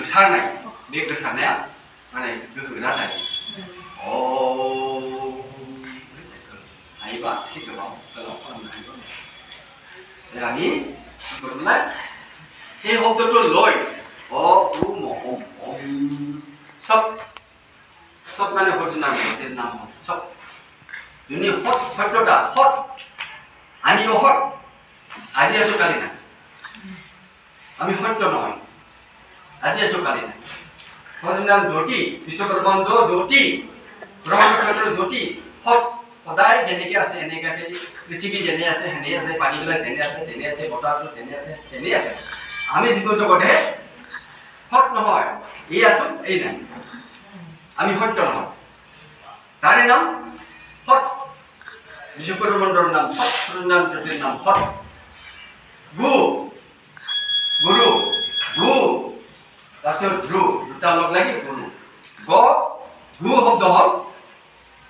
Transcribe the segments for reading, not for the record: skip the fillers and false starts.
गोसारनाय बे गोसारनाया माने गोहोरा जायो हायोबा एसे गोलाव खालामनो हायोबा दानि बेफोरलाय हे शब्दটো লৈ सब सब माने हरनाम नाम सब जुनि हट सत्यता हट আমি হট আজি আছো কালি না আমি সত্য নহয় আজি আছো কালি না হরনাম জ্যোতি বিশ্বকর্মান্ড জ্যোতি ব্রহ্মক্ষেত্র জ্যোতি হট সদায় যেনেকে আছে এনেকে আছে পৃথিৱী যেনে আছে হেনে আছে পানীবিলাক যেনে আছে বতাহটো যেনে আছে আমি জীৱ জগতে হট নহয় এই আছো এই নাই আমি সত্য নহয় তাৰে নাম হট বিশ্বকৰ্মান্ডৰ নাম হট হৰনাম জ্যোতিৰ নাম হট গু গুৰু গু তাৰপিছত ধ্ৰু দুটা লগ লাগি গুৰু গ গু শব্দ হল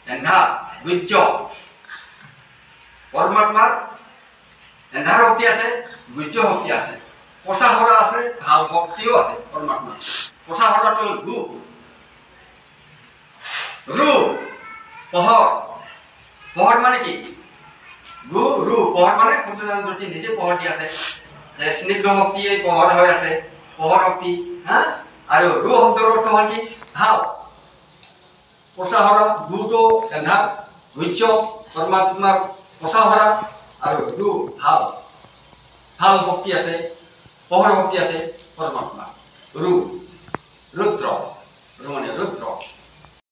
এন্ধা গুজ্জ পৰমাত্মাৰ এন্ধাৰ শক্তি আছে গুজ্জ শক্তি আছে পচা হৰা আছে ভাল শক্তিও আছে পৰমাত্মা পচা হৰাটো গু ৰু পোহৰ পোহৰ মানে কি গু ৰু পোহৰ মানে সূৰ্যনাৰায়ণ জ্যোতি নিজে পোহৰ দি আছে যে স্নিগ্ধ শক্তি পোহৰ হৈ আছে পোহৰ শক্তি হা আৰু ৰু শব্দৰ অৰ্থ হ'ল কি ভাল পচা হৰা গুটো এন্ধাৰ গুজ্জ পৰমাত্মাৰ পচা হৰা আৰু ৰু ভাল ভাল শক্তি আছে পোহৰ শক্তি আছে পৰমাত্মা ৰু ৰুদ্ৰ ৰু মানে ৰুদ্ৰ